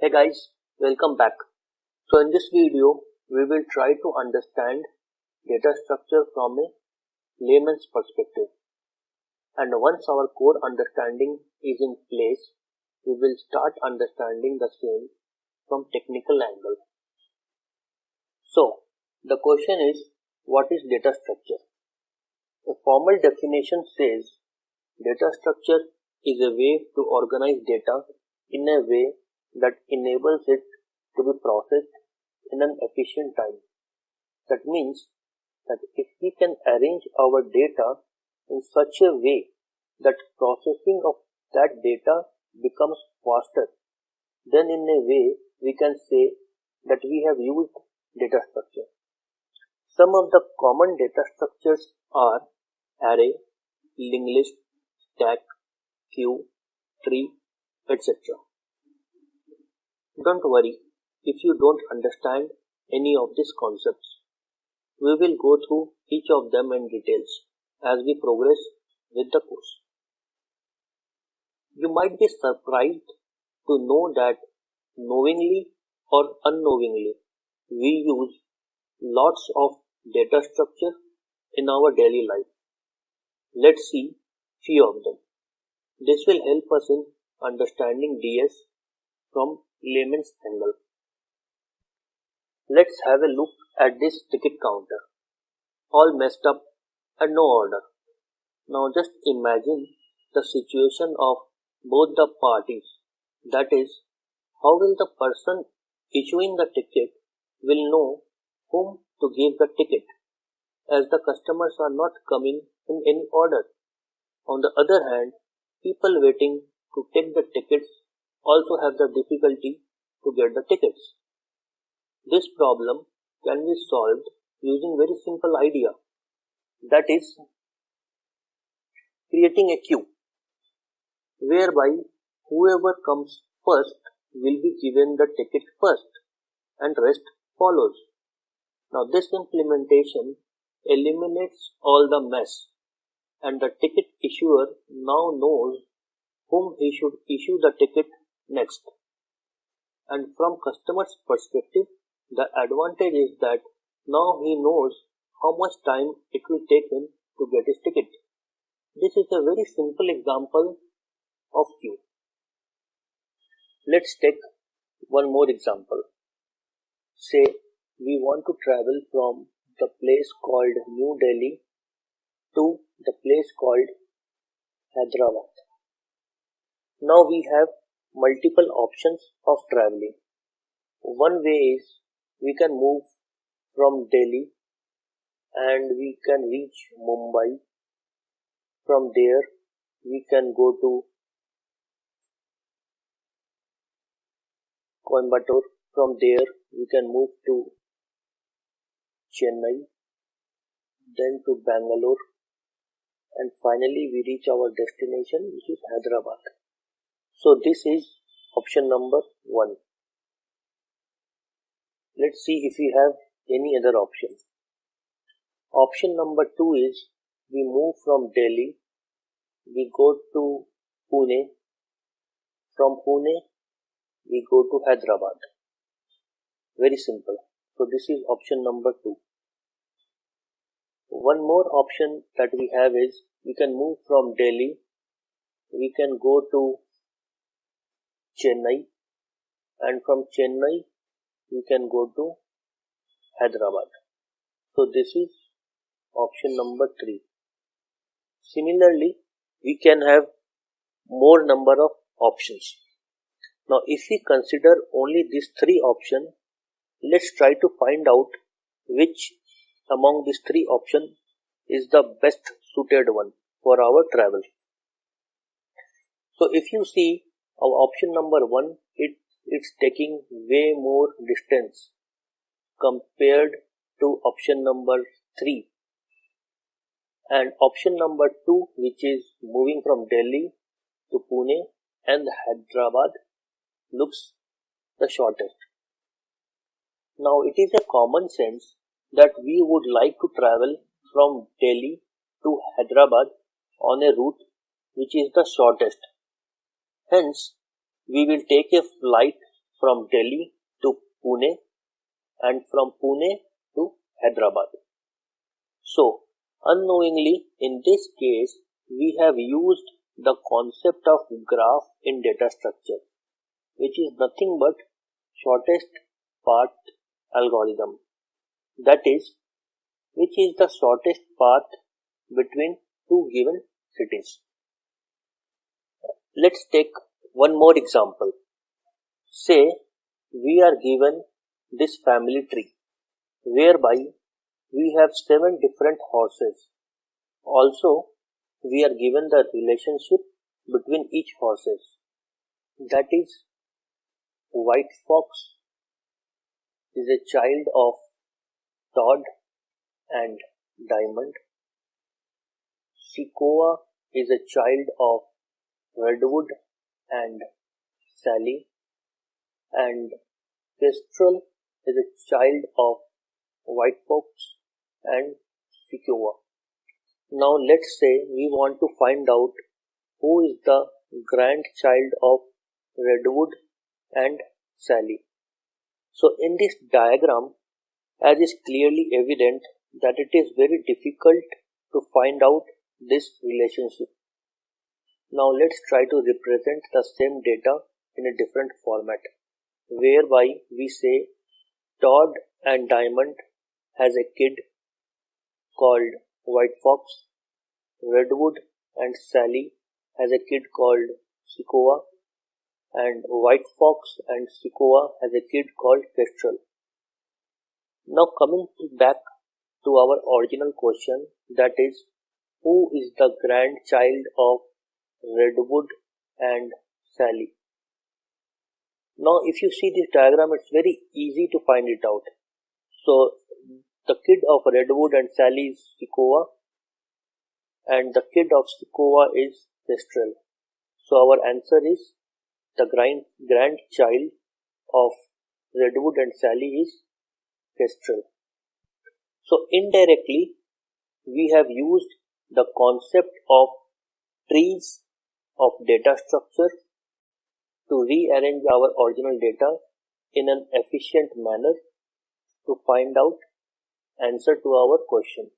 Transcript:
Hey guys, welcome back. So in this video, we will try to understand data structure from a layman's perspective. And once our core understanding is in place, we will start understanding the same from technical angle. So the question is, what is data structure? A formal definition says data structure is a way to organize data in a way that enables it to be processed in an efficient time. That means that if we can arrange our data in such a way that processing of that data becomes faster, then in a way we can say that we have used data structure. Some of the common data structures are array, linked list, stack, queue, tree, etc. Don't worry if you don't understand any of these concepts. We will go through each of them in details as we progress with the course. You might be surprised to know that knowingly or unknowingly we use lots of data structure in our daily life. Let's see few of them. This will help us in understanding DS from layman's angle. Let's have a look at this ticket counter. All messed up and no order. Now just imagine the situation of both the parties. That is, how will the person issuing the ticket will know whom to give the ticket, as the customers are not coming in any order. On the other hand, people waiting to take the tickets also have the difficulty to get the tickets. This problem can be solved using very simple idea, that is creating a queue whereby whoever comes first will be given the ticket first and rest follows. Now this implementation eliminates all the mess, and the ticket issuer now knows whom he should issue the ticket next. And from customer's perspective, the advantage is that now he knows how much time it will take him to get his ticket. This is a very simple example of queue. Let's take one more example. Say we want to travel from the place called New Delhi to the place called Hyderabad. Now we have multiple options of traveling. One way is we can move from Delhi and we can reach Mumbai. From there we can go to Coimbatore. From there we can move to Chennai, then to Bangalore, and finally we reach our destination, which is Hyderabad. So this is option number 1. Let's see if we have any other option. Option number 2 is we move from Delhi, we go to Pune, from Pune we go to Hyderabad. Very simple. So this is option number 2. One more option that we have is we can move from Delhi, we can go to Chennai, and from Chennai we can go to Hyderabad. So this is option number 3. Similarly, we can have more number of options. Now if we consider only these 3 options, let's try to find out which among these 3 options is the best suited one for our travel. So if you see our option number 1, it's taking way more distance compared to option number 3. And option number 2, which is moving from Delhi to Pune and Hyderabad, looks the shortest. Now it is a common sense that we would like to travel from Delhi to Hyderabad on a route which is the shortest. Hence, we will take a flight from Delhi to Pune and from Pune to Hyderabad. So, unknowingly, in this case, we have used the concept of graph in data structure, which is nothing but shortest path algorithm. That is, which is the shortest path between two given cities. Let's take one more example. Say we are given this family tree, whereby we have 7 different horses. Also, we are given the relationship between each horses. That is, white fox is a child of Todd and Diamond. Sequoia is a child of Redwood and Sally. And Kestrel is a child of white fox and Sequoia. Now let's say we want to find out who is the grandchild of Redwood and Sally. So in this diagram, as is clearly evident that it is very difficult to find out this relationship. Now let's try to represent the same data in a different format, whereby we say Todd and Diamond has a kid called White Fox, Redwood and Sally has a kid called Sequoia, and White Fox and Sequoia has a kid called Kestrel. Now coming back to our original question, that is, who is the grandchild of Redwood and Sally? Now if you see this diagram, it's very easy to find it out. So the kid of Redwood and Sally is Sequoia, and the kid of Sequoia is Kestrel. So our answer is the grandchild of Redwood and Sally is Kestrel. So indirectly, we have used the concept of trees of data structure to rearrange our original data in an efficient manner to find out answer to our question.